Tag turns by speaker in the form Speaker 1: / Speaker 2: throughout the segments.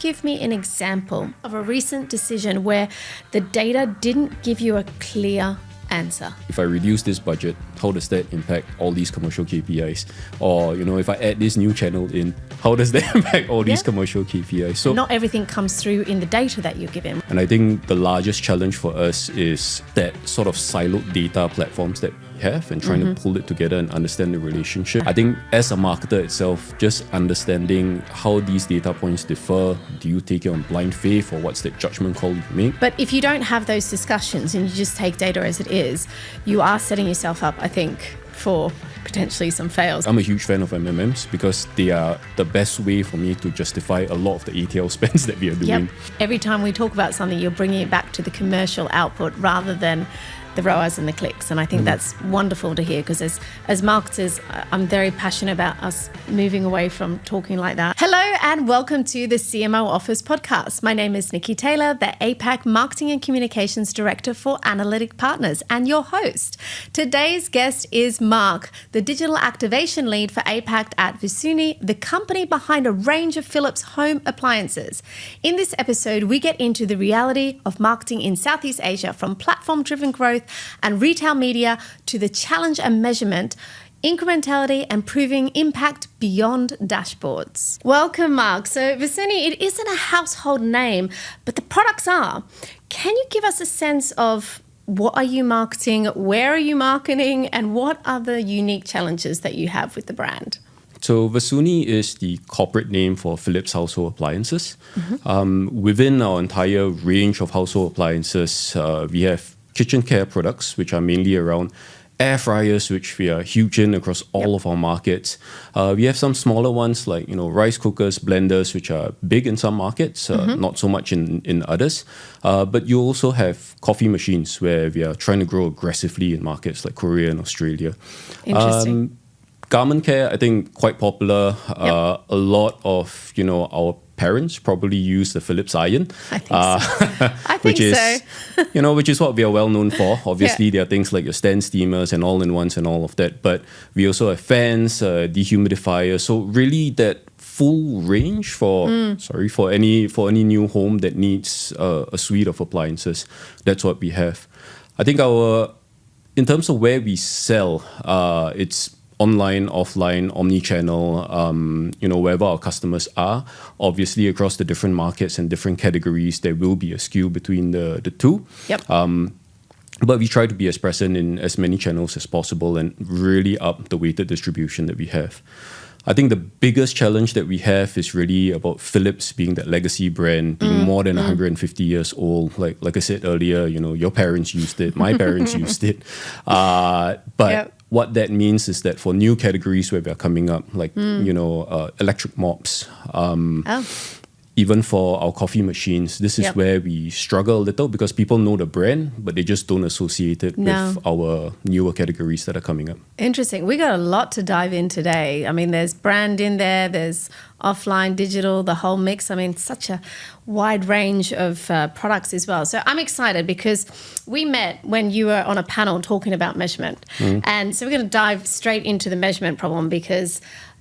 Speaker 1: give me an example of a recent decision where the data didn't give you a clear answer?
Speaker 2: If I reduce this budget, how does that impact all these commercial KPIs? Or, if I add this new channel in, how does that impact all these commercial KPIs?
Speaker 1: So not everything comes through in the data that you're given.
Speaker 2: And I think the largest challenge for us is that sort of siloed data platforms that we have and trying to pull it together and understand the relationship. I think as a marketer itself, just understanding how these data points differ, do you take it on blind faith or what's the judgment call you make?
Speaker 1: But if you don't have those discussions and you just take data as it is, you are setting yourself up, I think, for potentially some fails.
Speaker 2: I'm a huge fan of MMMs because they are the best way for me to justify a lot of the ATL spends that we are doing.
Speaker 1: Every time we talk about something, you're bringing it back to the commercial output rather than the ROAS and the clicks. And I think that's wonderful to hear because as marketers, I'm very passionate about us moving away from talking like that. Hello and welcome to the CMO Office podcast. My name is Nikki Taylor, the APAC Marketing and Communications Director for Analytic Partners and your host. Today's guest is Mark, the Digital Activation Lead for APAC at Versuni, the company behind a range of Philips home appliances. In this episode, we get into the reality of marketing in Southeast Asia from platform-driven growth and retail media to the challenge and measurement, incrementality and proving impact beyond dashboards. Welcome, Mark. So Versuni, it isn't a household name, but the products are. Can you give us a sense of what are you marketing, where are you marketing, and what are the unique challenges that you have with the brand?
Speaker 2: So Versuni is the corporate name for Philips household appliances. Within our entire range of household appliances, we have kitchen care products, which are mainly around air fryers, which we are huge in across all of our markets. We have some smaller ones like rice cookers, blenders, which are big in some markets, not so much in others. But you also have coffee machines where we are trying to grow aggressively in markets like Korea and Australia.
Speaker 1: Interesting.
Speaker 2: Garment care, I think, quite popular. A lot of our parents probably use the Philips iron.
Speaker 1: I think so. I think
Speaker 2: which is what we are well known for. Obviously, there are things like your stand steamers and all-in-ones and all of that. But we also have fans, dehumidifiers. So really, that full range for any new home that needs a suite of appliances. That's what we have. I think in terms of where we sell, it's online, offline, omni-channel, wherever our customers are. Obviously, across the different markets and different categories, there will be a skew between the two. But we try to be as present in as many channels as possible and really up the weighted distribution that we have. I think the biggest challenge that we have is really about Philips being that legacy brand, being more than 150 years old. Like I said earlier, your parents used it, my parents used it. What that means is that for new categories where we are coming up, like electric mops, even for our coffee machines, this is where we struggle a little because people know the brand, but they just don't associate it with our newer categories that are coming up.
Speaker 1: Interesting. We got a lot to dive in today. I mean, there's brand in there, there's offline, digital, the whole mix. I mean, such a wide range of products as well. So I'm excited because we met when you were on a panel talking about measurement. And so we're going to dive straight into the measurement problem because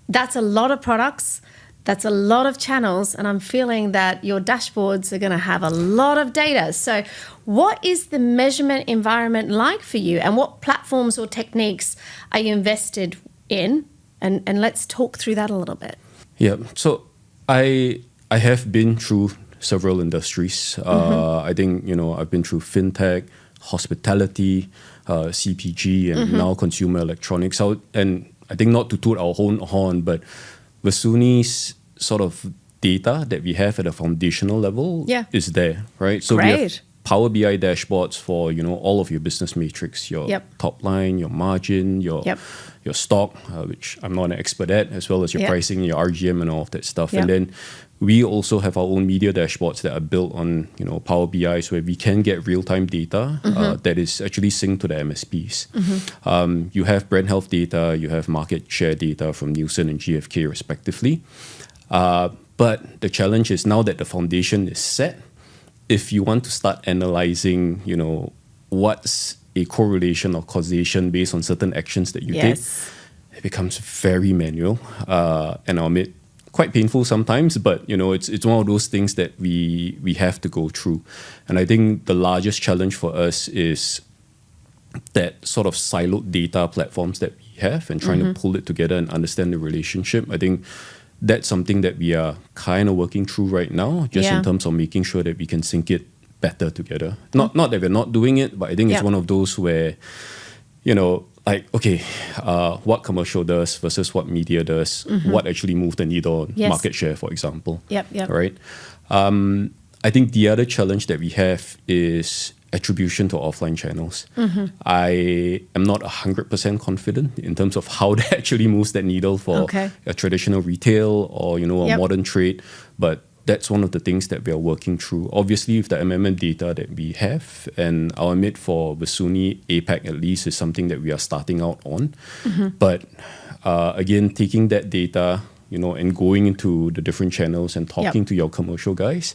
Speaker 1: that's a lot of products. That's a lot of channels, and I'm feeling that your dashboards are going to have a lot of data. So what is the measurement environment like for you, and what platforms or techniques are you invested in? And let's talk through that a little bit.
Speaker 2: Yeah, so I have been through several industries. I think, I've been through fintech, hospitality, CPG, and now consumer electronics. And I think not to toot our own horn, but Versuni's sort of data that we have at a foundational level is there, right? So we have Power BI dashboards for all of your business metrics, your top line, your margin, your stock, which I'm not an expert at, as well as your pricing, your RGM, and all of that stuff. And then we also have our own media dashboards that are built on Power BI, so where we can get real-time data that is actually synced to the MSPs. You have brand health data, you have market share data from Nielsen and GfK respectively. But the challenge is now that the foundation is set, if you want to start analyzing, what's a correlation or causation based on certain actions that you take, it becomes very manual. And I'll admit, quite painful sometimes, but it's one of those things that we have to go through. And I think the largest challenge for us is that sort of siloed data platforms that we have and trying to pull it together and understand the relationship. I think that's something that we are kind of working through right now, just in terms of making sure that we can sync it better together. Not that we're not doing it, but I think it's one of those where, what commercial does versus what media does, what actually moves the needle on market share, for example.
Speaker 1: Yep.
Speaker 2: Right? I think the other challenge that we have is attribution to offline channels. I am not 100% confident in terms of how that actually moves that needle for a traditional retail or, a modern trade. But that's one of the things that we are working through. Obviously, with the MMM data that we have, and our admit for Versuni, APAC at least, is something that we are starting out on. But again, taking that data, and going into the different channels and talking to your commercial guys,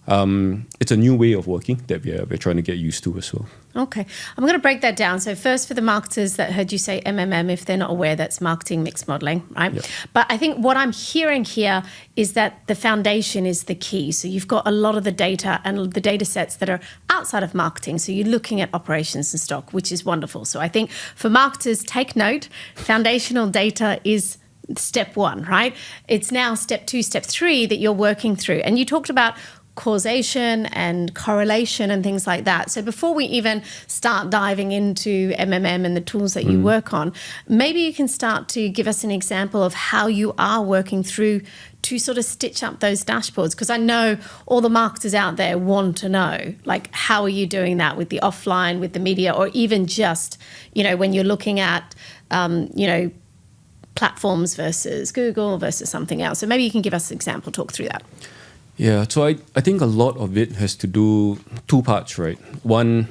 Speaker 2: it's a new way of working that we're trying to get used to as well.
Speaker 1: Okay. I'm going to break that down. So first, for the marketers that heard you say MMM, if they're not aware, that's marketing mix modeling, right?
Speaker 2: Yep.
Speaker 1: But I think what I'm hearing here is that the foundation is the key. So you've got a lot of the data and the data sets that are outside of marketing. So you're looking at operations and stock, which is wonderful. So I think for marketers, take note, foundational data is step one, right? It's now step 2, step 3 that you're working through. And you talked about causation and correlation and things like that. So before we even start diving into MMM and the tools that you work on, maybe you can start to give us an example of how you are working through to sort of stitch up those dashboards. Because I know all the marketers out there want to know, like, how are you doing that with the offline, with the media, or even just, when you're looking at, platforms versus Google versus something else. So maybe you can give us an example, talk through that.
Speaker 2: Yeah, so I think a lot of it has to do 2 parts, right? One,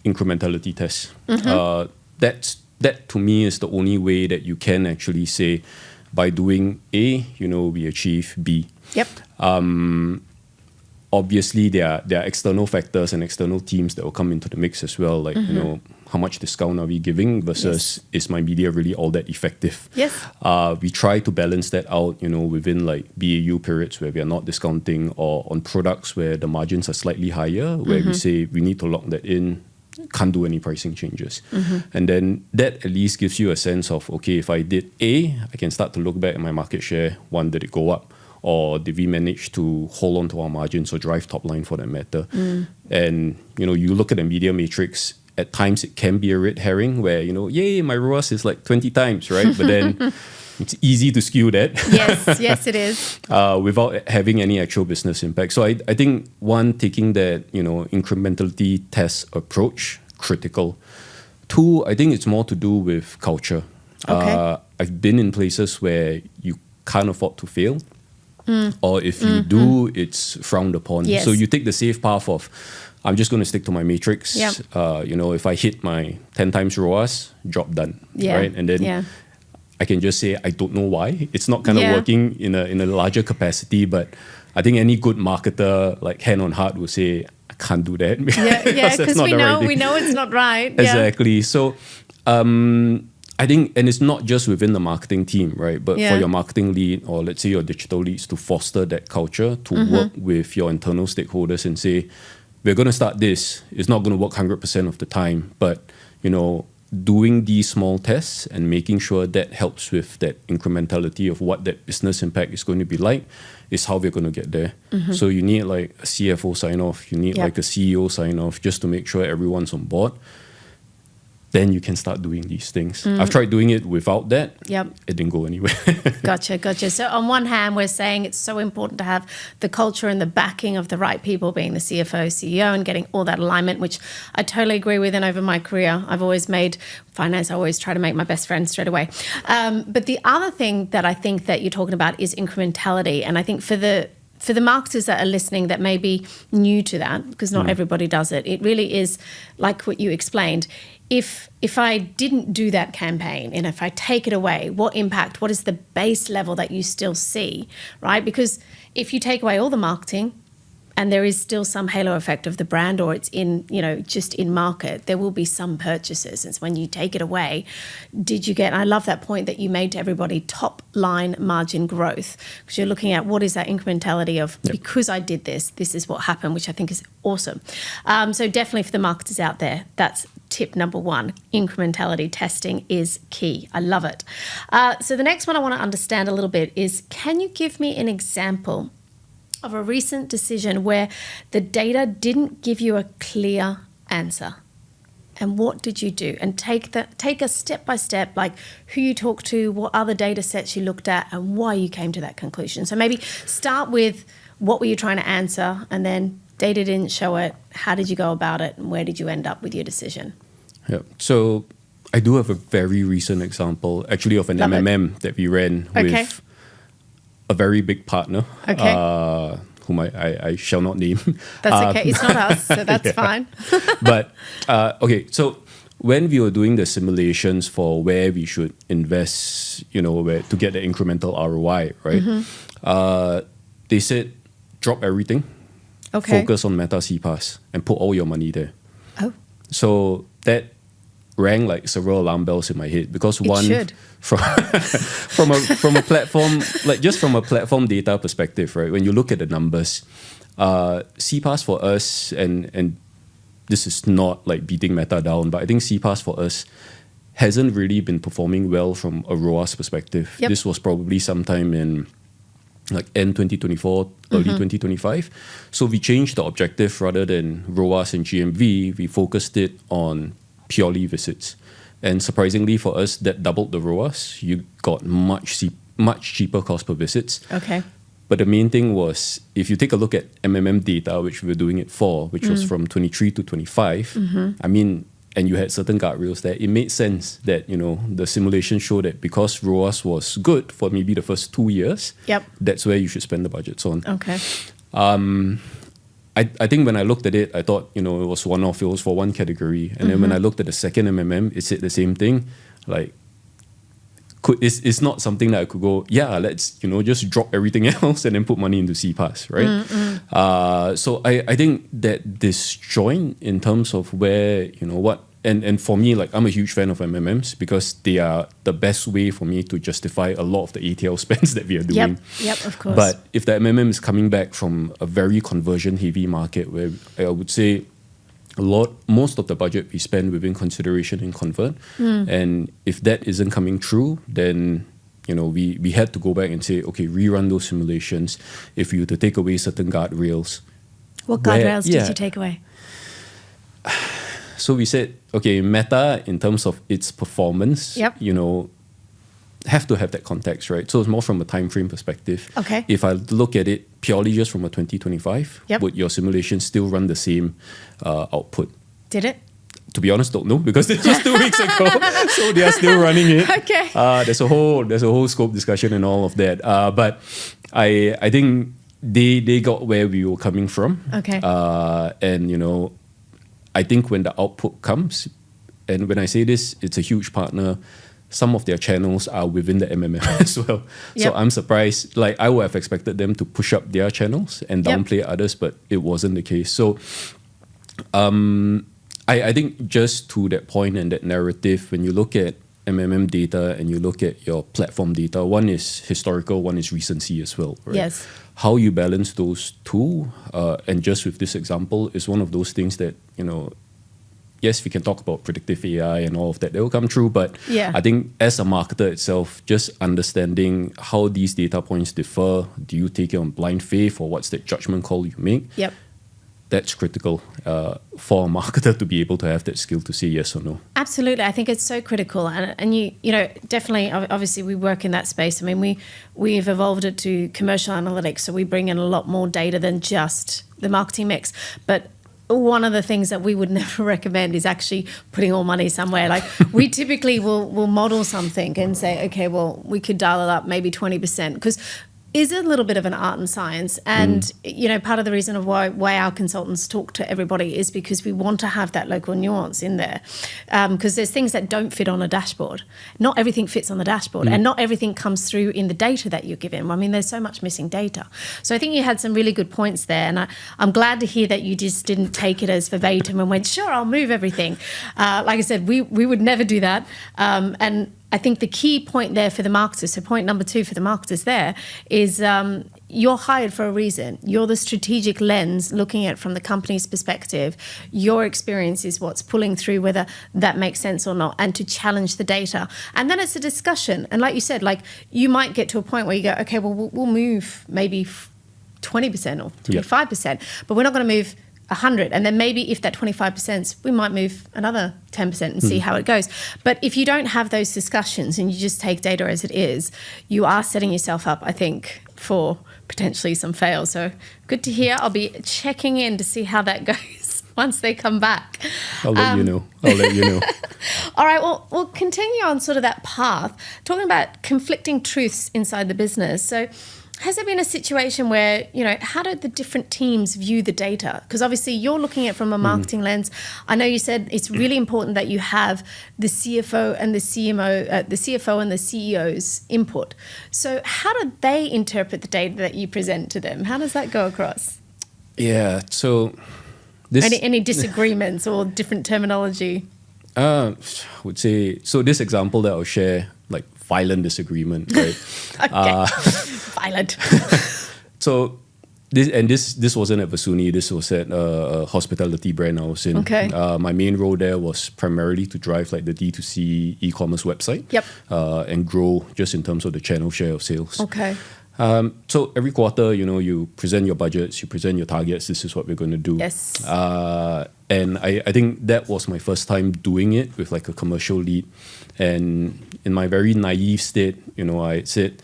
Speaker 2: incrementality test. That to me is the only way that you can actually say, by doing A, we achieve B.
Speaker 1: Yep.
Speaker 2: Obviously, there are external factors and external teams that will come into the mix as well, like how much discount are we giving versus is my media really all that effective?
Speaker 1: Yes.
Speaker 2: We try to balance that out, within like BAU periods where we are not discounting, or on products where the margins are slightly higher, where we say we need to lock that in, can't do any pricing changes. And then that at least gives you a sense of, okay, if I did A, I can start to look back at my market share. One, did it go up? Or did we manage to hold on to our margins or drive top line for that matter? And, you look at the media matrix, at times it can be a red herring where, yay, my ROAS is like 20 times, right? But then it's easy to skew that.
Speaker 1: Yes, it is.
Speaker 2: Without having any actual business impact. So I think, one, taking that, incrementality test approach, critical. 2, I think it's more to do with culture.
Speaker 1: Okay.
Speaker 2: I've been in places where you can't afford to fail. Or if you do, it's frowned upon.
Speaker 1: Yes.
Speaker 2: So you take the safe path of, I'm just going to stick to my matrix.
Speaker 1: Yep.
Speaker 2: If I hit my 10 times ROAS, job done.
Speaker 1: Yeah.
Speaker 2: Right? And then I can just say, I don't know why. It's not kind of working in a larger capacity, but I think any good marketer, like hand on heart, will say, I can't do that.
Speaker 1: Because we know it's not right.
Speaker 2: Exactly. So I think, and it's not just within the marketing team, right? But for your marketing lead, or let's say your digital leads, to foster that culture, to work with your internal stakeholders and say, we're going to start this. It's not going to work 100% of the time, but, doing these small tests and making sure that helps with that incrementality of what that business impact is going to be like is how we're going to get there. So you need like a CFO sign off, you need like a CEO sign off, just to make sure everyone's on board. Then you can start doing these things. I've tried doing it without that. It didn't go anywhere.
Speaker 1: Gotcha. So on one hand, we're saying it's so important to have the culture and the backing of the right people, being the CFO, CEO, and getting all that alignment, which I totally agree with. And over my career, I've always made finance, I always try to make my best friend straight away. But the other thing that I think that you're talking about is incrementality. And I think for the marketers that are listening that may be new to that, because not everybody does it, it really is like what you explained. If I didn't do that campaign, and if I take it away, what impact, what is the base level that you still see, right? Because if you take away all the marketing and there is still some halo effect of the brand, or it's in, just in market, there will be some purchases. It's when you take it away, did you get, and I love that point that you made to everybody, top line margin growth, because you're looking at what is that incrementality of, because I did this is what happened, which I think is awesome. So definitely for the marketers out there, that's tip number one. Incrementality testing is key. I love it. So the next one I want to understand a little bit is, can you give me an example of a recent decision where the data didn't give you a clear answer? And what did you do? And take a step by step, like who you talked to, what other data sets you looked at, and why you came to that conclusion. So maybe start with, what were you trying to answer? And then data didn't show it. How did you go about it? And where did you end up with your decision?
Speaker 2: Yeah. So I do have a very recent example, actually, of an MMM that we ran with a very big partner, whom I shall not name.
Speaker 1: That's okay. It's not us, so that's fine.
Speaker 2: But, so when we were doing the simulations for where we should invest, where to get the incremental ROI, right? They said, drop everything, focus on Meta CPaaS, and put all your money there.
Speaker 1: Oh.
Speaker 2: So that rang like several alarm bells in my head, because from a platform, like just from a platform data perspective, right? When you look at the numbers, CPaaS for us, and this is not like beating Meta down, but I think CPaaS for us hasn't really been performing well from a ROAS perspective.
Speaker 1: Yep.
Speaker 2: This was probably sometime in like end 2024, early 2025. So we changed the objective. Rather than ROAS and GMV, we focused it on purely visits. And surprisingly for us, that doubled the ROAS. You got much cheaper cost per visits.
Speaker 1: Okay.
Speaker 2: But the main thing was, if you take a look at MMM data, which we were doing it for, which was from 23 to 25, I mean, and you had certain guardrails there, it made sense that, the simulation showed that because ROAS was good for maybe the first 2 years, that's where you should spend the budgets on.
Speaker 1: Okay.
Speaker 2: I think when I looked at it, I thought, it was one-off, it was for one category. And then when I looked at the second MMM, it said the same thing. Like, it's not something that I could go, let's, just drop everything else and then put money into CPaaS, right? So I think that disjoint in terms of where, what, and for me, like, I'm a huge fan of MMMs because they are the best way for me to justify a lot of the ATL spends that we are doing.
Speaker 1: Yep, of course.
Speaker 2: But if the MMM is coming back from a very conversion-heavy market where I would say most of the budget we spend within consideration and convert, and if that isn't coming true, then we had to go back and say, okay, rerun those simulations. If you were to take away certain guardrails,
Speaker 1: what guardrails did you take away?
Speaker 2: So we said, okay, Meta, in terms of its performance, have to have that context, right? So it's more from a time frame perspective.
Speaker 1: Okay.
Speaker 2: If I look at it purely just from a 2025, would your simulation still run the same output?
Speaker 1: Did it?
Speaker 2: To be honest, don't know, because it's just 2 weeks ago, so they are still running it.
Speaker 1: Okay.
Speaker 2: There's a whole scope discussion and all of that. But I think they got where we were coming from.
Speaker 1: Okay.
Speaker 2: And I think when the output comes, and when I say this, it's a huge partner. Some of their channels are within the MMM as well. So I'm surprised. Like, I would have expected them to push up their channels and downplay others, but it wasn't the case. So I think just to that point and that narrative, when you look at MMM data and you look at your platform data, one is historical, one is recency as well, right?
Speaker 1: Yes.
Speaker 2: How you balance those two, and just with this example, is one of those things that, yes, we can talk about predictive AI and all of that. They will come true, but I think as a marketer itself, just understanding how these data points differ, do you take it on blind faith or what's the judgment call you make?
Speaker 1: Yep.
Speaker 2: That's critical for a marketer to be able to have that skill to say yes or no.
Speaker 1: Absolutely. I think it's so critical. And you definitely, obviously we work in that space. I mean, we've evolved it to commercial analytics, so we bring in a lot more data than just the marketing mix. But one of the things that we would never recommend is actually putting all money somewhere. Like, we typically will model something and say, okay, well, we could dial it up maybe 20%, because is a little bit of an art and science. And, part of the reason of why our consultants talk to everybody is because we want to have that local nuance in there. Because there's things that don't fit on a dashboard. Not everything fits on the dashboard and not everything comes through in the data that you're given. I mean, there's so much missing data. So I think you had some really good points there. And I'm glad to hear that you just didn't take it as verbatim and went, sure, I'll move everything. Like I said, we would never do that. And I think the key point there for the marketers, so point number 2 for the marketers there is you're hired for a reason. You're the strategic lens looking at it from the company's perspective. Your experience is what's pulling through whether that makes sense or not, and to challenge the data. And then it's a discussion. And like you said, like you might get to a point where you go, okay, well, we'll move maybe 20% or 25%, but we're not going to move 100, and then maybe if that 25%, we might move another 10% and see how it goes. But if you don't have those discussions and you just take data as it is, you are setting yourself up, I think, for potentially some fails. So good to hear. I'll be checking in to see how that goes once they come back.
Speaker 2: I'll let you know.
Speaker 1: All right, well, we'll continue on sort of that path, talking about conflicting truths inside the business. So has there been a situation where, how do the different teams view the data? Because obviously you're looking at it from a marketing lens. I know you said it's really important that you have the CFO and the CMO, the CFO and the CEO's input. So how do they interpret the data that you present to them? How does that go across?
Speaker 2: Yeah, so
Speaker 1: any disagreements or different terminology?
Speaker 2: I would say, so this example that I'll share, like violent disagreement, right?
Speaker 1: Okay. Violent.
Speaker 2: So this wasn't at Versuni. This was at a hospitality brand I was in.
Speaker 1: Okay.
Speaker 2: My main role there was primarily to drive like the D2C e-commerce website.
Speaker 1: Yep.
Speaker 2: And grow just in terms of the channel share of sales.
Speaker 1: Okay.
Speaker 2: So every quarter, you present your budgets, you present your targets. This is what we're going to do.
Speaker 1: Yes.
Speaker 2: And I think that was my first time doing it with like a commercial lead. And in my very naive state, I said,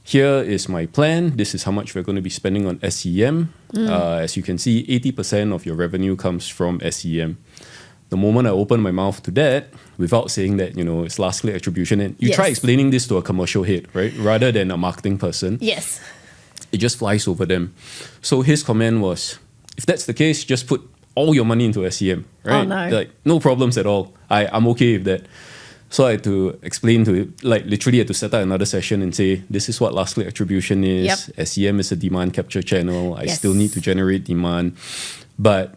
Speaker 2: here is my plan. This is how much we're going to be spending on SEM. As you can see, 80% of your revenue comes from SEM. The moment I open my mouth to that, without saying that, it's last click attribution, and you try explaining this to a commercial head, right? Rather than a marketing person.
Speaker 1: Yes.
Speaker 2: It just flies over them. So his comment was, if that's the case, just put all your money into SEM, right?
Speaker 1: Oh, no.
Speaker 2: Like, no problems at all. I'm okay with that. So I had to explain to it, like literally had to set up another session and say, this is what last click attribution is.
Speaker 1: Yep.
Speaker 2: SEM is a demand capture channel. I still need to generate demand. But,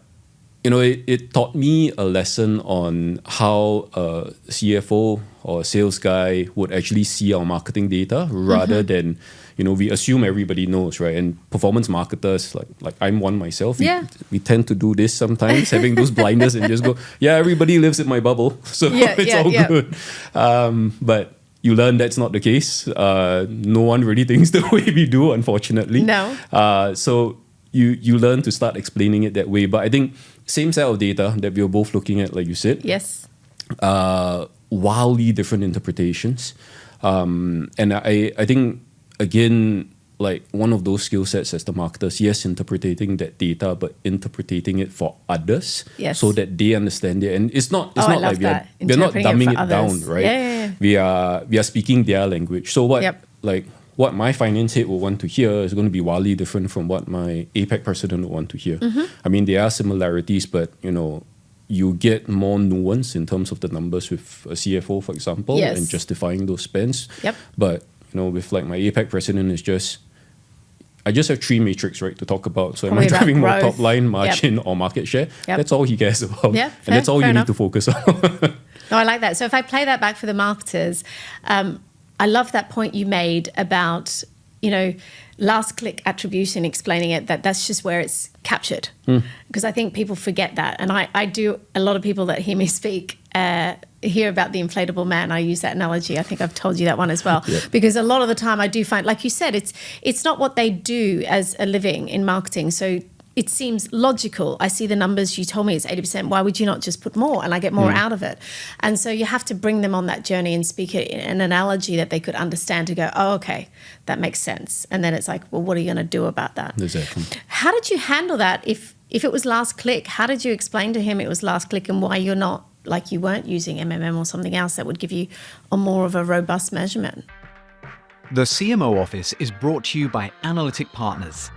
Speaker 2: it taught me a lesson on how a CFO or a sales guy would actually see our marketing data rather than, we assume everybody knows, right? And performance marketers, like I'm one myself, we tend to do this sometimes, having those blinders and just go, everybody lives in my bubble, so it's all good. But you learn that's not the case. No one really thinks the way we do, unfortunately.
Speaker 1: No.
Speaker 2: So you learn to start explaining it that way. But I think same set of data that we were both looking at, like you said.
Speaker 1: Yes.
Speaker 2: Wildly different interpretations. And I think, again, like one of those skill sets as the marketers, yes, interpreting that data, but interpreting it for others so that they understand it. And it's not like we're not dumbing it down, right?
Speaker 1: Yeah.
Speaker 2: We are speaking their language. So what my finance head will want to hear is going to be wildly different from what my APAC president will want to hear. I mean, there are similarities, but you get more nuance in terms of the numbers with a CFO, for example, and justifying those spends.
Speaker 1: Yep.
Speaker 2: But with like my APAC president, I just have 3 metrics, right, to talk about. So
Speaker 1: Probably
Speaker 2: am I driving more
Speaker 1: growth.
Speaker 2: top line, margin, or market share? That's all he cares about.
Speaker 1: Yeah,
Speaker 2: and that's all you
Speaker 1: enough.
Speaker 2: need to focus on.
Speaker 1: No, I like that. So if I play that back for the marketers, I love that point you made about, last click attribution, explaining it, that's just where it's captured. Because I think people forget that. And I do, a lot of people that hear me speak hear about the inflatable man. I use that analogy. I think I've told you that one as well. Because a lot of the time I do find, like you said, it's not what they do as a living in marketing. So it seems logical. I see the numbers. You told me it's 80%. Why would you not just put more and I get more out of it? And so you have to bring them on that journey and speak it in an analogy that they could understand to go, oh, okay, that makes sense. And then it's like, well, what are you going to do about that?
Speaker 2: Exactly.
Speaker 1: How did you handle that? If it was last click, how did you explain to him it was last click and why you're not, like you weren't using MMM or something else that would give you a more of a robust measurement?
Speaker 3: The CMO Office is brought to you by Analytic Partners,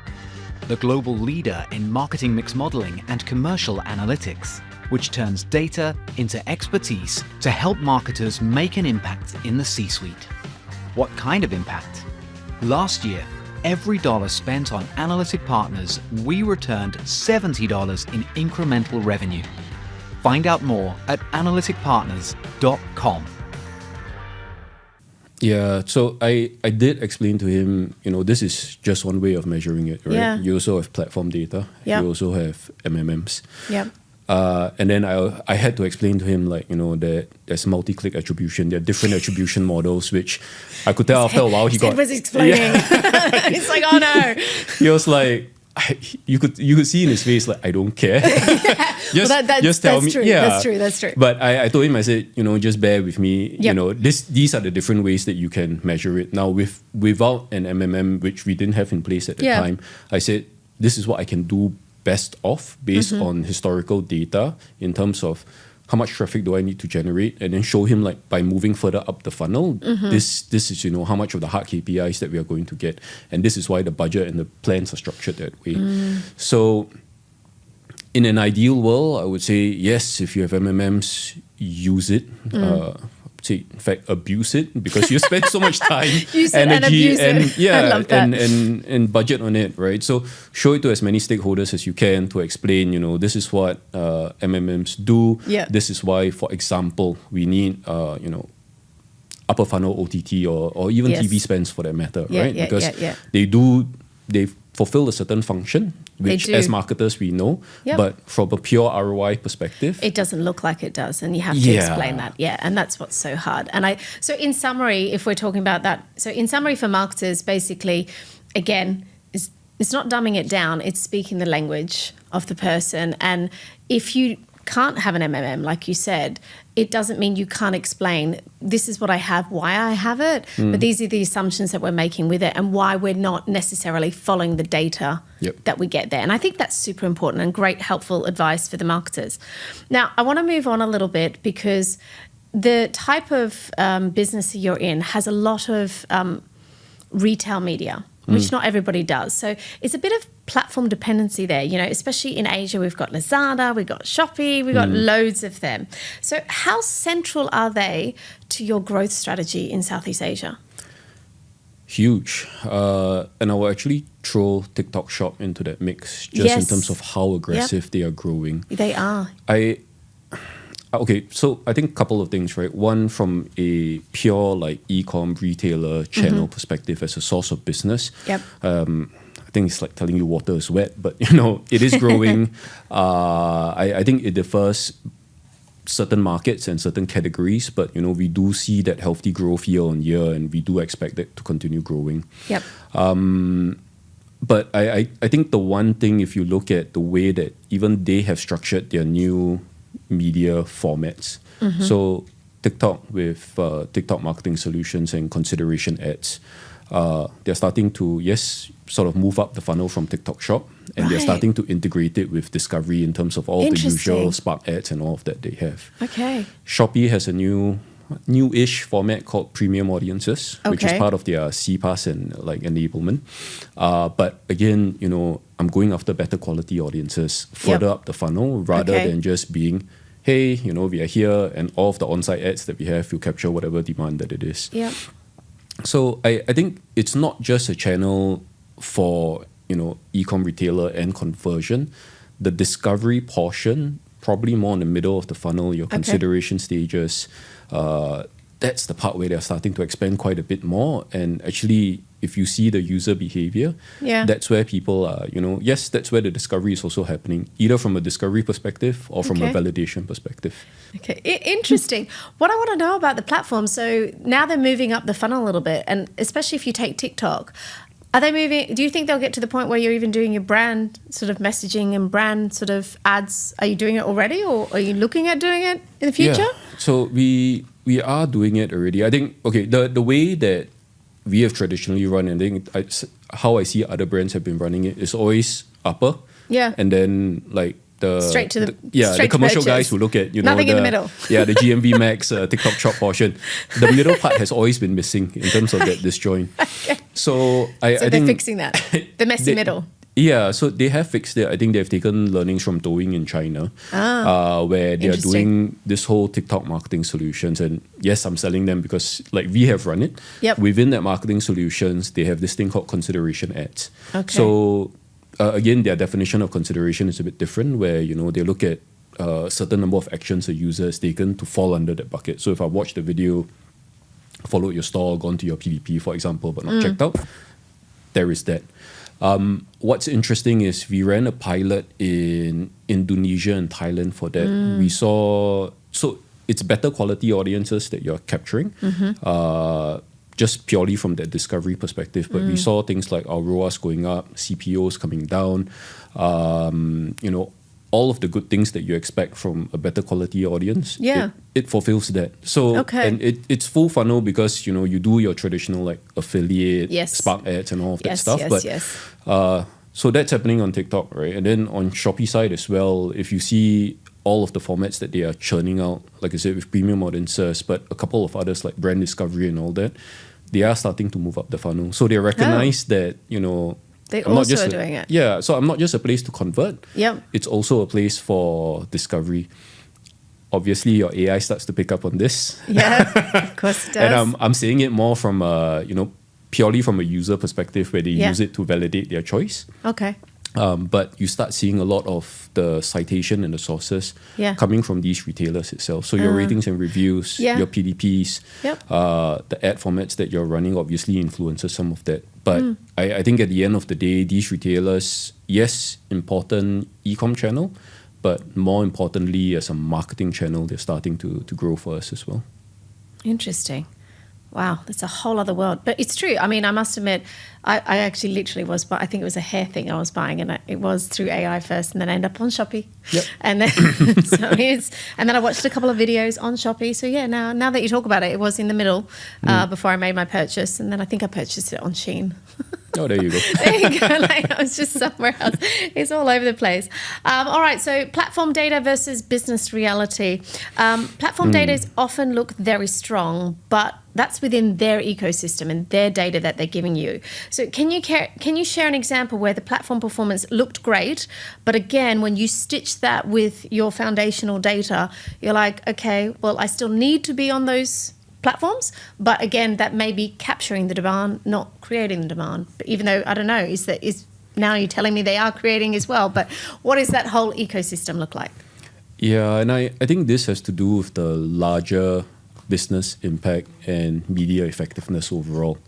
Speaker 3: the global leader in marketing mix modeling and commercial analytics, which turns data into expertise to help marketers make an impact in the C-suite. What kind of impact? Last year, every dollar spent on Analytic Partners, we returned $70 in incremental revenue. Find out more at analyticpartners.com.
Speaker 2: Yeah, so I did explain to him, this is just one way of measuring it, right?
Speaker 1: Yeah.
Speaker 2: You also have platform data.
Speaker 1: Yep.
Speaker 2: You also have MMMs.
Speaker 1: Yep.
Speaker 2: And then I had to explain to him, that there's multi-click attribution. There are different attribution models, which I could tell after a while
Speaker 1: His head was exploding.
Speaker 2: Yeah.
Speaker 1: He's like, oh no.
Speaker 2: He was like, you could see in his face, like, I don't care. Just tell me.
Speaker 1: True.
Speaker 2: Yeah.
Speaker 1: That's true.
Speaker 2: But I told him, I said, just bear with me.
Speaker 1: Yep.
Speaker 2: These are the different ways that you can measure it. Now, without an MMM, which we didn't have in place at the time, I said, this is what I can do best off based on historical data in terms of how much traffic do I need to generate, and then show him, like, by moving further up the funnel, this is how much of the hard KPIs that we are going to get, and this is why the budget and the plans are structured that way. So in an ideal world, I would say yes, if you have MMMs, use it. In fact, abuse it, because you spend so much time,
Speaker 1: Use it
Speaker 2: energy,
Speaker 1: and abuse it. I love that.
Speaker 2: and budget on it, right? So show it to as many stakeholders as you can to explain, this is what MMMs do.
Speaker 1: Yeah.
Speaker 2: This is why, for example, we need, upper funnel OTT or even TV spends for that matter, right? Because they fulfill a certain function, which as marketers we know, but from a pure ROI perspective,
Speaker 1: it doesn't look like it does, and you have to explain that. And that's what's so hard. So in summary, if we're talking about that, so in summary for marketers, basically, again, it's not dumbing it down, it's speaking the language of the person. And if you can't have an MMM, like you said, it doesn't mean you can't explain, this is what I have, why I have it, but these are the assumptions that we're making with it and why we're not necessarily following the data that we get there. And I think that's super important and great, helpful advice for the marketers. Now, I want to move on a little bit, because the type of business that you're in has a lot of retail media, which not everybody does. So it's a bit of platform dependency there, especially in Asia. We've got Lazada, we've got Shopee, we've got loads of them. So how central are they to your growth strategy in Southeast Asia?
Speaker 2: Huge. And I will actually throw TikTok Shop into that mix, just in terms of how aggressive they are growing.
Speaker 1: They are.
Speaker 2: Okay, so I think a couple of things, right? One, from a pure e-com retailer channel perspective as a source of business. I think it's like telling you water is wet, but it is growing. I think it differs certain markets and certain categories, but we do see that healthy growth year on year, and we do expect that to continue growing. But I think the one thing, if you look at the way that even they have structured their new media formats. So TikTok with TikTok marketing solutions and consideration ads, they're starting to, sort of move up the funnel from TikTok Shop, and they're starting to integrate it with Discovery in terms of all the usual Spark ads and all of that they have. Shopee has a new-ish format called Premium Audiences, which is part of their CPaaS and enablement. But again, I'm going after better quality audiences further up the funnel, rather than just being, hey, we are here, and all of the on-site ads that we have will capture whatever demand that it is. So I think it's not just a channel for e-com retailer and conversion. The discovery portion, probably more in the middle of the funnel, your consideration stages, that's the part where they're starting to expand quite a bit more. And actually, if you see the user behavior, that's where people are, that's where the discovery is also happening, either from a discovery perspective or from a validation perspective.
Speaker 1: Interesting. What I want to know about the platform, so now they're moving up the funnel a little bit, and especially if you take TikTok, are they moving? Do you think they'll get to the point where you're even doing your brand sort of messaging and brand sort of ads? Are you doing it already, or are you looking at doing it in the future?
Speaker 2: So we are doing it already. I think, the way that we have traditionally run, and how I see other brands have been running it, is always upper. And then
Speaker 1: Straight to the
Speaker 2: the
Speaker 1: straight to
Speaker 2: commercial
Speaker 1: purchase.
Speaker 2: guys who look at
Speaker 1: Nothing in the middle.
Speaker 2: the GMV max TikTok shop portion. The middle part has always been missing in terms of that disjoint.
Speaker 1: Okay.
Speaker 2: So I
Speaker 1: So they're
Speaker 2: think
Speaker 1: fixing that, the messy middle.
Speaker 2: Yeah, so they have fixed it. I think they've taken learnings from Douyin in China, where they are doing this whole TikTok marketing solutions. And yes, I'm selling them because like we have run it.
Speaker 1: Yep.
Speaker 2: Within that marketing solutions, they have this thing called consideration ads.
Speaker 1: Okay.
Speaker 2: So again, their definition of consideration is a bit different, where they look at a certain number of actions a user has taken to fall under that bucket. So if I watched the video, followed your store, gone to your PDP, for example, but not checked out, there is that. What's interesting is we ran a pilot in Indonesia and Thailand for that. We saw, so it's better quality audiences that you're capturing, just purely from that discovery perspective. But we saw things like our ROAS going up, CPOs coming down, all of the good things that you expect from a better quality audience.
Speaker 1: Yeah.
Speaker 2: It fulfills that. So, and it's full funnel because, you do your traditional like affiliate, Spark ads and all of that stuff. So that's happening on TikTok, right? And then on Shopee side as well, if you see all of the formats that they are churning out, like I said, with premium audiences, but a couple of others like brand discovery and all that, they are starting to move up the funnel. So they recognize that,
Speaker 1: They
Speaker 2: I'm
Speaker 1: also are doing it.
Speaker 2: Yeah, so I'm not just a place to convert.
Speaker 1: Yep.
Speaker 2: It's also a place for discovery. Obviously, your AI starts to pick up on this.
Speaker 1: Yeah, of course it does.
Speaker 2: And I'm seeing it more from purely from a user perspective, where they use it to validate their choice.
Speaker 1: Okay.
Speaker 2: But you start seeing a lot of the citation and the sources coming from these retailers itself. So your ratings and reviews, your PDPs, the ad formats that you're running obviously influences some of that. But I think at the end of the day, these retailers, yes, important e-com channel, but more importantly, as a marketing channel, they're starting to grow for us as well.
Speaker 1: Interesting. Wow, that's a whole other world. But it's true. I mean, I must admit, I actually literally was, but I think it was a hair thing I was buying, and it was through AI first, and then I ended up on Shopee.
Speaker 2: Yep.
Speaker 1: And then, and then I watched a couple of videos on Shopee. So yeah, now that you talk about it, it was in the middle before I made my purchase, and then I think I purchased it on Shein.
Speaker 2: Oh, there you go.
Speaker 1: There you go. Like, I was just somewhere else. It's all over the place. All right. So platform data versus business reality. Platform data often look very strong, but that's within their ecosystem and their data that they're giving you. So can you share an example where the platform performance looked great, but again, when you stitch that with your foundational data, you're like, okay, well, I still need to be on those platforms, but again, that may be capturing the demand, not creating the demand. But even though, I don't know, is now you're telling me they are creating as well, but what does that whole ecosystem look like?
Speaker 2: Yeah, and I think this has to do with the larger business impact and media effectiveness overall.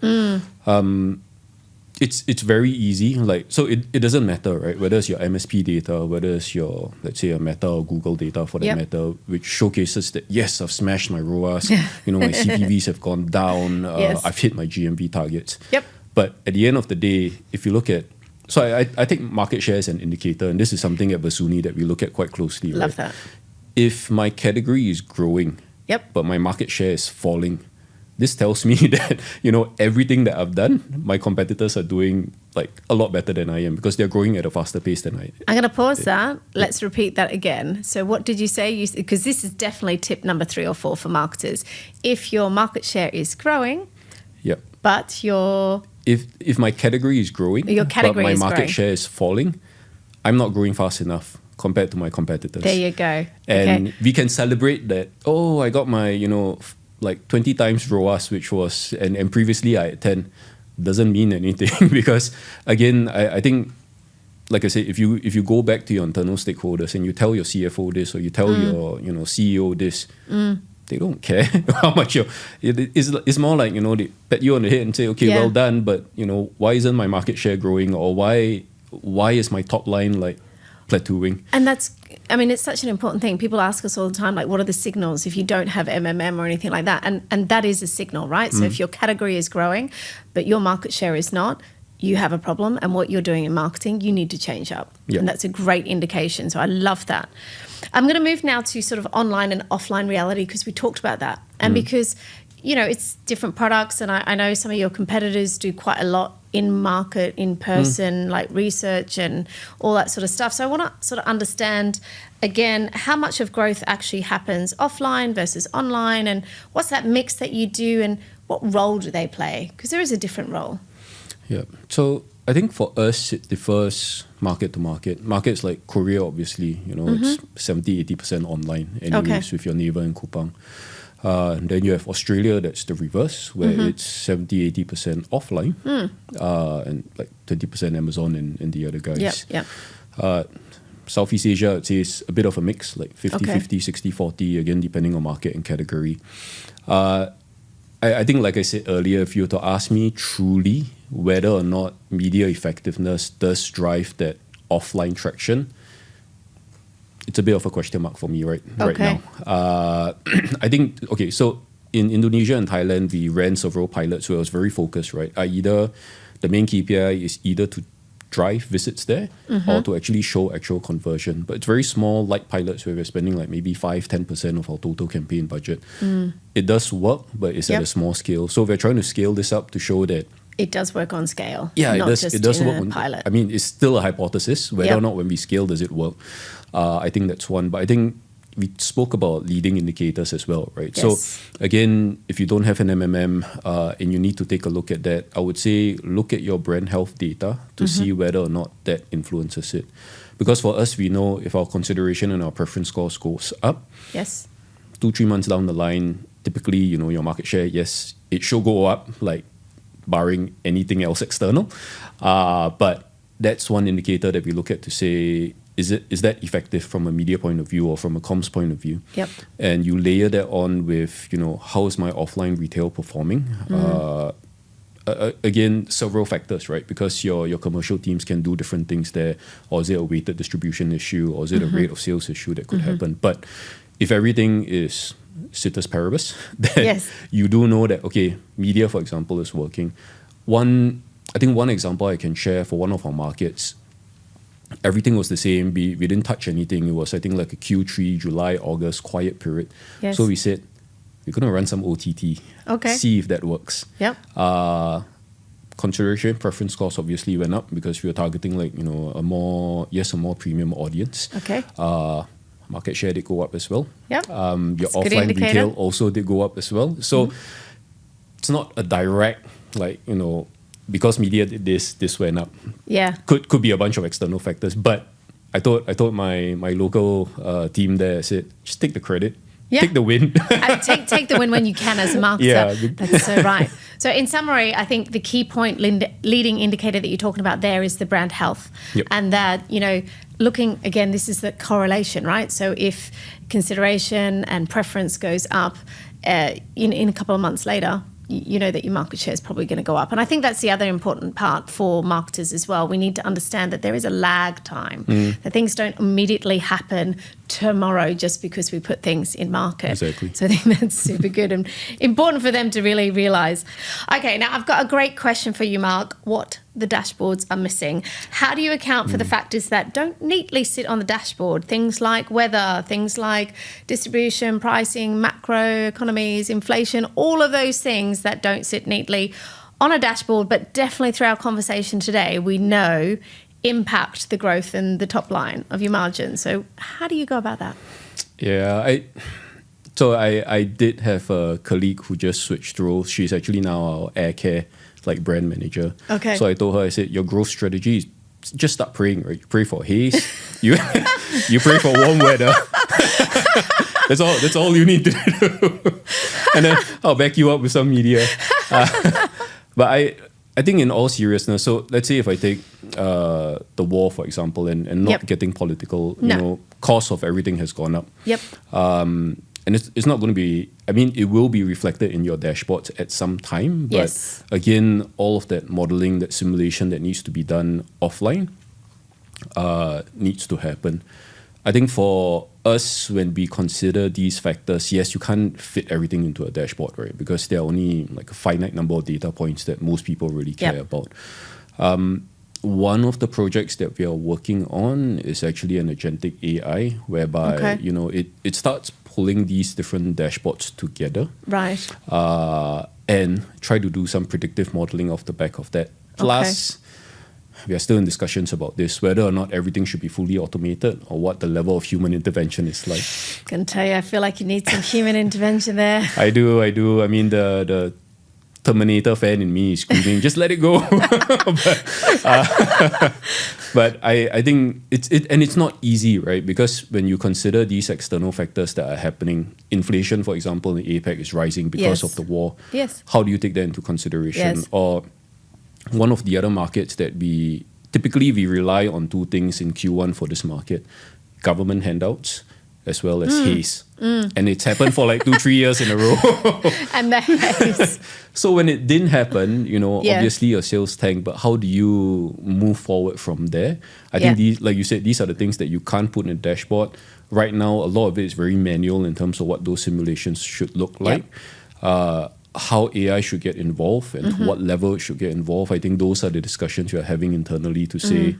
Speaker 2: It's very easy. Like, so it doesn't matter, right? Whether it's your MSP data, whether it's your, let's say, a Meta or Google data for that matter, which showcases that, yes, I've smashed my ROAS, my CPVs have gone down, I've hit my GMV targets.
Speaker 1: Yep.
Speaker 2: But at the end of the day, if you look at, so I take market share as an indicator, and this is something at Versuni that we look at quite closely.
Speaker 1: Love that.
Speaker 2: If my category is growing, but my market share is falling, this tells me that, everything that I've done, my competitors are doing like a lot better than I am because they're growing at a faster pace than I am.
Speaker 1: I'm going to pause that. Let's repeat that again. So what did you say? Because this is definitely tip number 3 or 4 for marketers. If your market share is growing, but your...
Speaker 2: If my category is growing, but my market share is falling, I'm not growing fast enough compared to my competitors.
Speaker 1: There you go.
Speaker 2: And we can celebrate that, I got my, like 20 times ROAS, which was, and previously I had 10, doesn't mean anything because again, I think, like I said, if you go back to your internal stakeholders and you tell your CFO this or you tell your CEO this, they don't care how much it's more like, they pat you on the head and say, okay, well done, but why isn't my market share growing, or why is my top line like plateauing?
Speaker 1: And it's such an important thing. People ask us all the time, like, what are the signals if you don't have MMM or anything like that? And that is a signal, right? So if your category is growing, but your market share is not, you have a problem, and what you're doing in marketing, you need to change up. And that's a great indication. So I love that. I'm going to move now to sort of online and offline reality because we talked about that. And because it's different products, and I know some of your competitors do quite a lot in market, in person, like research and all that sort of stuff. So I want to sort of understand, again, how much of growth actually happens offline versus online, and what's that mix that you do, and what role do they play? Because there is a different role.
Speaker 2: Yeah. So I think for us, it differs market to market. Markets like Korea, obviously, it's 70-80% online anyways, with your neighbor in Kupang. And then you have Australia, that's the reverse, where it's 70-80% offline, and like 20% Amazon and the other guys. Southeast Asia, I'd say, is a bit of a mix, like 50-50, 60-40, again, depending on market and category. I think, like I said earlier, if you were to ask me truly whether or not media effectiveness does drive that offline traction, it's a bit of a question mark for me right now. I think, so in Indonesia and Thailand, we ran several pilots where it was very focused, right? The main KPI is either to drive visits there or to actually show actual conversion. But it's very small, light pilots where we're spending like maybe 5-10% of our total campaign budget. It does work, but it's at a small scale. So we're trying to scale this up to show that
Speaker 1: it does work on scale.
Speaker 2: Yeah,
Speaker 1: not
Speaker 2: it does work on
Speaker 1: pilot.
Speaker 2: I mean, it's still a hypothesis. Whether or not when we scale does it work. I think that's one. But I think we spoke about leading indicators as well, right?
Speaker 1: Yes.
Speaker 2: So again, if you don't have an MMM and you need to take a look at that, I would say look at your brand health data to see whether or not that influences it. Because for us, we know if our consideration and our preference scores goes up, 2-3 months down the line, typically, your market share, yes, it should go up, like barring anything else external. But that's one indicator that we look at to say, is that effective from a media point of view or from a comms point of view? And you layer that on with, how is my offline retail performing? Again, several factors, right? Because your commercial teams can do different things there, or is it a weighted distribution issue, or is it a rate of sales issue that could happen? But if everything is ceteris paribus, then you do know that, media, for example, is working. I think one example I can share for one of our markets, everything was the same. We didn't touch anything. It was, I think, like a Q3, July, August, quiet period. So we said, we're going to run some OTT. See if that works. Consideration, preference scores obviously went up because we were targeting a more premium audience. Market share did go up as well. Your offline retail also did go up as well. So it's not a direct, because media did this went up. Could be a bunch of external factors. But I thought my local team there said, just take the credit. Take the win.
Speaker 1: Take the win when you can as a marketer. That's so right. So in summary, I think the key point, leading indicator that you're talking about there is the brand health. And that, looking, again, this is the correlation, right? So if consideration and preference goes up in a couple of months later, you know that your market share is probably going to go up. And I think that's the other important part for marketers as well. We need to understand that there is a lag time, that things don't immediately happen tomorrow just because we put things in market. So I think that's super good and important for them to really realize. Okay, now I've got a great question for you, Mark. What the dashboards are missing? How do you account for the factors that don't neatly sit on the dashboard? Things like weather, things like distribution, pricing, macro economies, inflation, all of those things that don't sit neatly on a dashboard, but definitely through our conversation today, we know impact the growth and the top line of your margin. So how do you go about that?
Speaker 2: I did have a colleague who just switched roles. She's actually now our air care brand manager. So I told her, I said, your growth strategy is just start praying, right? You pray for haze, you pray for warm weather. That's all you need to do. And then I'll back you up with some media. But I think in all seriousness, so let's say if I take the war, for example, and not getting political, cost of everything has gone up. And it's not going to be, it will be reflected in your dashboards at some time. But again, all of that modeling, that simulation that needs to be done offline needs to happen. I think for us, when we consider these factors, yes, you can't fit everything into a dashboard, right? Because there are only a finite number of data points that most people really care about. One of the projects that we are working on is actually an agentic AI, whereby it starts pulling these different dashboards together.
Speaker 1: Right.
Speaker 2: And try to do some predictive modeling off the back of that. Plus, we are still in discussions about this, whether or not everything should be fully automated or what the level of human intervention is like.
Speaker 1: I can tell you, I feel like you need some human intervention there.
Speaker 2: I do. I mean, the Terminator fan in me is screaming, just let it go. But I think it's not easy, right? Because when you consider these external factors that are happening, inflation, for example, in APAC is rising because of the war.
Speaker 1: Yes.
Speaker 2: How do you take that into consideration?
Speaker 1: Yes.
Speaker 2: Or one of the other markets that we typically rely on two things in Q1 for this market: government handouts as well as haze. And it's happened for like 2-3 years in a row.
Speaker 1: And the haze.
Speaker 2: So when it didn't happen, obviously your sales tank, but how do you move forward from there? I think these, like you said, these are the things that you can't put in a dashboard. Right now, a lot of it is very manual in terms of what those simulations should look like. How AI should get involved and what level it should get involved. I think those are the discussions you're having internally to say,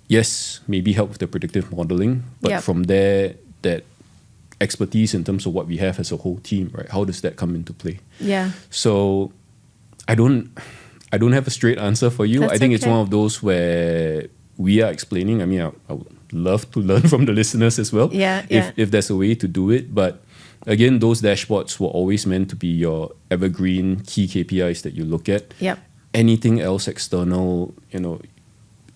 Speaker 2: yes, maybe help with the predictive modeling, but from there, that expertise in terms of what we have as a whole team, right? How does that come into play?
Speaker 1: Yeah.
Speaker 2: So I don't have a straight answer for you.
Speaker 1: That's
Speaker 2: I think it's
Speaker 1: okay.
Speaker 2: one of those where we are explaining. I mean, I would love to learn from the listeners as well. If there's a way to do it. But again, those dashboards were always meant to be your evergreen key KPIs that you look at.
Speaker 1: Yep.
Speaker 2: Anything else external,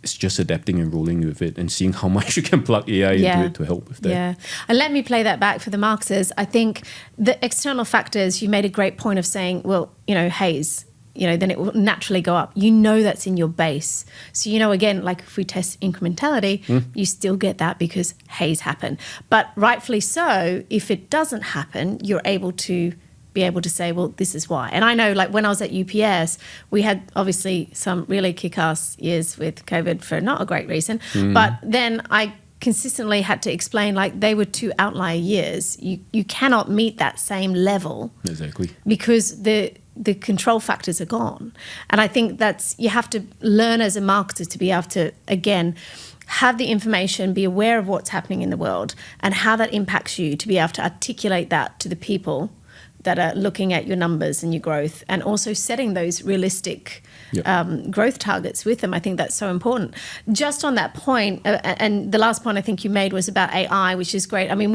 Speaker 2: it's just adapting and rolling with it and seeing how much you can plug AI into it to help with that.
Speaker 1: Yeah. And let me play that back for the marketers. I think the external factors, you made a great point of saying, well, haze, then it will naturally go up. That's in your base. So, again, like if we test incrementality, you still get that because haze happened. But rightfully so, if it doesn't happen, you're able to say, well, this is why. And I know, like when I was at UPS, we had obviously some really kick-ass years with COVID for not a great reason. But then I consistently had to explain, like, they were 2 outlier years. You cannot meet that same level.
Speaker 2: Exactly.
Speaker 1: Because the control factors are gone. And I think you have to learn as a marketer to be able to, again, have the information, be aware of what's happening in the world and how that impacts you, to be able to articulate that to the people that are looking at your numbers and your growth, and also setting those realistic growth targets with them. I think that's so important. Just on that point, and the last point I think you made was about AI, which is great. I mean,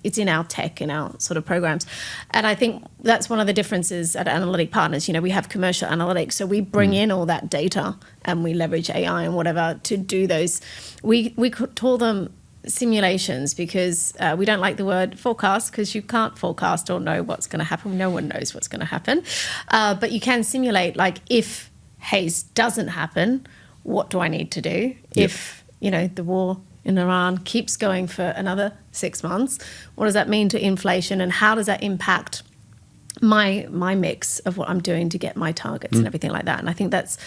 Speaker 1: it's in our tech, in our sort of programs. And I think that's one of the differences at Analytic Partners. We have commercial analytics, so we bring in all that data and we leverage AI and whatever to do those. We could call them simulations because we don't like the word forecast, because you can't forecast or know what's going to happen. No one knows what's going to happen. But you can simulate, like, if haze doesn't happen, what do I need to do? If, the war in Iran keeps going for another 6 months, what does that mean to inflation, and how does that impact my mix of what I'm doing to get my targets and everything like that? And I think that's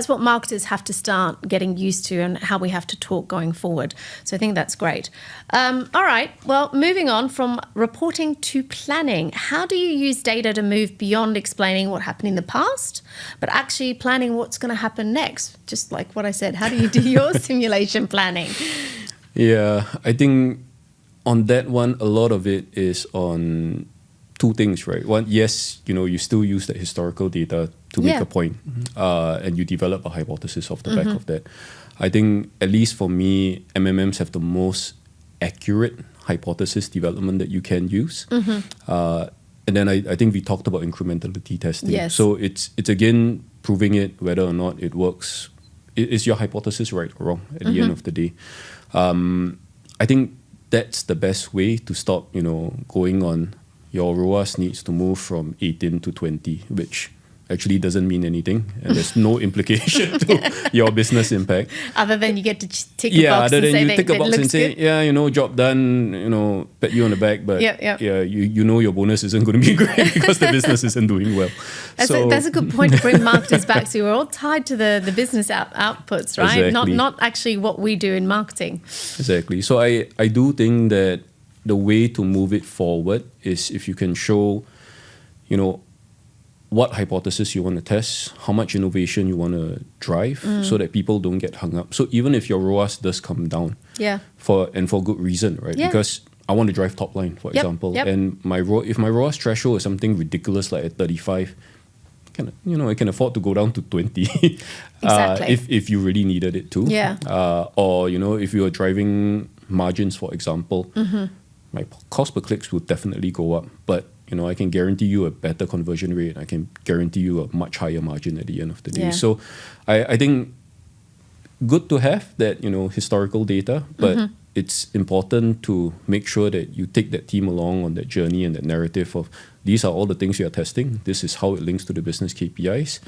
Speaker 1: what marketers have to start getting used to, and how we have to talk going forward. So I think that's great. All right, well, moving on from reporting to planning. How do you use data to move beyond explaining what happened in the past, but actually planning what's going to happen next? Just like what I said, how do you do your simulation planning?
Speaker 2: Yeah, I think on that one, a lot of it is on two things, right? One, yes, you still use the historical data to make a point, and you develop a hypothesis off the back of that. I think, at least for me, MMMs have the most accurate hypothesis development that you can use. And then I think we talked about incrementality testing.
Speaker 1: Yes.
Speaker 2: So it's again proving it, whether or not it works. Is your hypothesis right or wrong at the end of the day? I think that's the best way to stop, going on. Your ROAS needs to move from 18 to 20, which actually doesn't mean anything, and there's no implication to your business impact.
Speaker 1: Other than you get to tick a box
Speaker 2: other
Speaker 1: and
Speaker 2: than
Speaker 1: say
Speaker 2: you tick a box and say,
Speaker 1: good.
Speaker 2: job done, pat you on the back, but your bonus isn't going to be great because the business isn't doing well.
Speaker 1: That's a good point to bring marketers back to. We're all tied to the business outputs, right?
Speaker 2: Exactly.
Speaker 1: Not actually what we do in marketing.
Speaker 2: Exactly. So I do think that the way to move it forward is if you can show, what hypothesis you want to test, how much innovation you want to drive, so that people don't get hung up. So even if your ROAS does come down, for good reason, right?
Speaker 1: Yeah.
Speaker 2: Because I want to drive top line, for example, and if my ROAS threshold is something ridiculous like at 35, I can afford to go down to 20
Speaker 1: Exactly.
Speaker 2: if you really needed it to.
Speaker 1: Yeah.
Speaker 2: Or, if you are driving margins, for example, my cost per clicks will definitely go up. But, I can guarantee you a better conversion rate. I can guarantee you a much higher margin at the end of the day.
Speaker 1: Yeah.
Speaker 2: So I think good to have that, historical data, but it's important to make sure that you take that team along on that journey and that narrative of these are all the things you are testing. This is how it links to the business KPIs.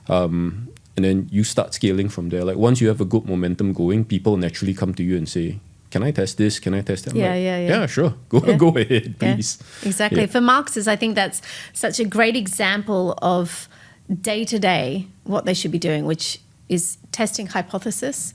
Speaker 2: And then you start scaling from there. Like once you have a good momentum going, people naturally come to you and say, can I test this? Can I test that? Yeah, sure. Go ahead, please.
Speaker 1: Yeah, exactly.
Speaker 2: Yeah.
Speaker 1: For marketers, I think that's such a great example of day-to-day what they should be doing, which is testing hypothesis,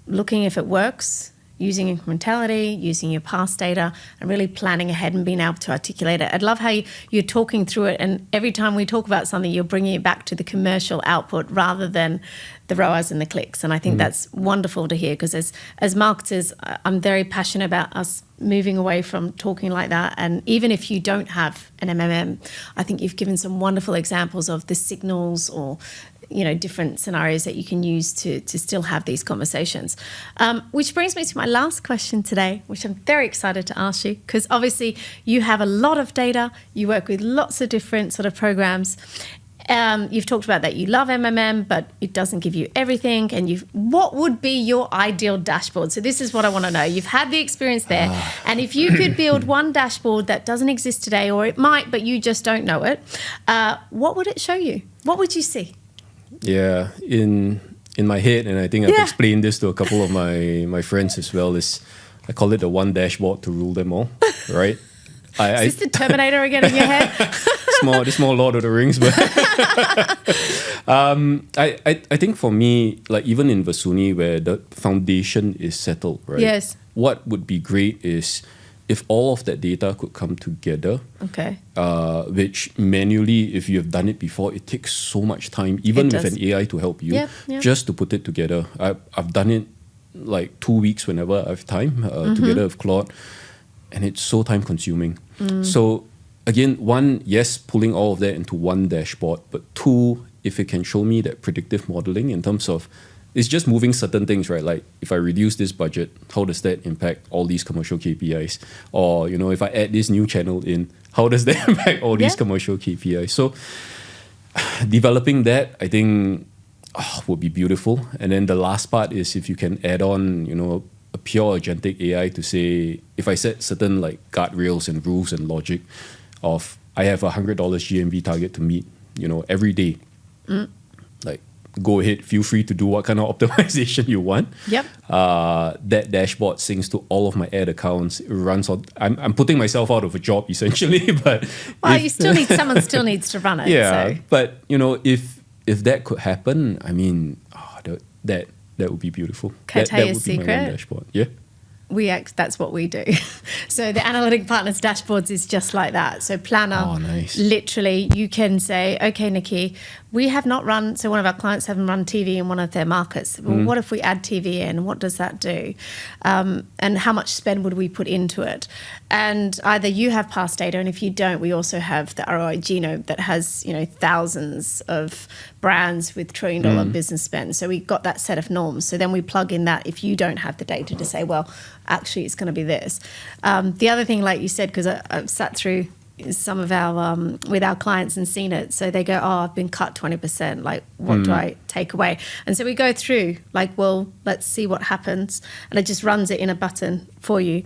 Speaker 1: looking if it works, using incrementality, using your past data, and really planning ahead and being able to articulate it. I'd love how you're talking through it, and every time we talk about something, you're bringing it back to the commercial output rather than the ROAS and the clicks. And I think that's wonderful to hear, because as marketers, I'm very passionate about us moving away from talking like that. And even if you don't have an MMM, I think you've given some wonderful examples of the signals or different scenarios that you can use to still have these conversations. Which brings me to my last question today, which I'm very excited to ask you, because obviously you have a lot of data, you work with lots of different sort of programs. You've talked about that you love MMM, but it doesn't give you everything. And what would be your ideal dashboard? So this is what I want to know. You've had the experience there. And if you could build one dashboard that doesn't exist today, or it might, but you just don't know it, what would it show you? What would you see?
Speaker 2: Yeah, in my head, and I think I've explained this to a couple of my friends as well, is I call it the one dashboard to rule them all, right?
Speaker 1: Is this the Terminator again in your head?
Speaker 2: It's more Lord of the Rings, but I think for me, like even in Versuni, where the foundation is settled, right?
Speaker 1: Yes.
Speaker 2: What would be great is if all of that data could come together, which manually, if you have done it before, it takes so much time, even with an AI to help you, just to put it together. I've done it like 2 weeks whenever I have time, together with Claude, and it's so time consuming. So again, one, yes, pulling all of that into one dashboard, but two, if it can show me that predictive modeling in terms of it's just moving certain things, right? Like if I reduce this budget, how does that impact all these commercial KPIs? Or, if I add this new channel in, how does that impact all these commercial KPIs? So developing that, I think, would be beautiful. And then the last part is if you can add on, a pure agentic AI to say, if I set certain like guardrails and rules and logic of I have $100 GMV target to meet, every day, like go ahead, feel free to do what kind of optimization you want.
Speaker 1: Yep.
Speaker 2: That dashboard syncs to all of my ad accounts. It runs on. I'm putting myself out of a job essentially, but
Speaker 1: someone still needs to run it.
Speaker 2: Yeah,
Speaker 1: so.
Speaker 2: but if that could happen, I mean, that would be beautiful.
Speaker 1: Can I tell you a
Speaker 2: would be my
Speaker 1: secret?
Speaker 2: one dashboard. Yeah.
Speaker 1: That's what we do. So the Analytic Partners dashboards is just like that. So Planner,
Speaker 2: nice.
Speaker 1: Literally you can say, okay, Nikki, we have not run, so one of our clients haven't run TV in one of their markets. Well, what if we add TV in? What does that do? And how much spend would we put into it? And either you have past data, and if you don't, we also have the ROI genome that has, thousands of brands with $1 trillion business spend. So we got that set of norms. So then we plug in that if you don't have the data to say, well, actually it's going to be this. The other thing, like you said, because I've sat through some of our with our clients and seen it, so they go, I've been cut 20%, like what do I take away? And so we go through like, well, let's see what happens, and it just runs it in a button for you.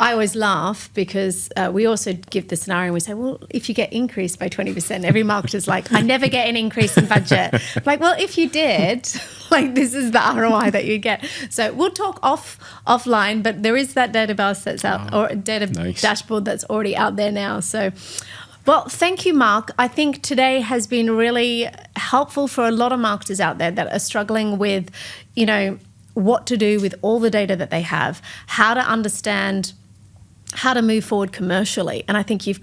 Speaker 1: I always laugh because we also give the scenario and we say, well, if you get increased by 20%, every marketer's like, I never get an increase in budget. Like, well, if you did, like this is the ROI that you get. So we'll talk offline, but there is that database that's out, or dashboard that's already out there now. So, well, thank you, Mark. I think today has been really helpful for a lot of marketers out there that are struggling with, what to do with all the data that they have, how to understand how to move forward commercially. And I think you've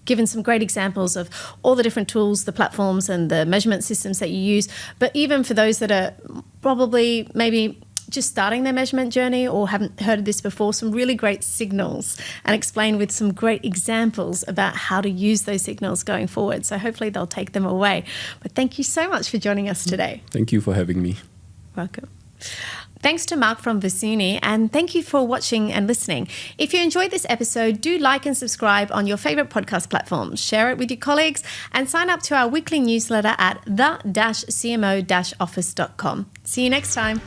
Speaker 1: given some great examples of all the different tools, the platforms and the measurement systems that you use. But even for those that are probably maybe just starting their measurement journey or haven't heard of this before, some really great signals, and explain with some great examples about how to use those signals going forward. So hopefully they'll take them away. But thank you so much for joining us today.
Speaker 2: Thank you for having me.
Speaker 1: Welcome. Thanks to Mark from Versuni, and thank you for watching and listening. If you enjoyed this episode, do like and subscribe on your favourite podcast platforms, share it with your colleagues, and sign up to our weekly newsletter at the-cmo-office.com. See you next time.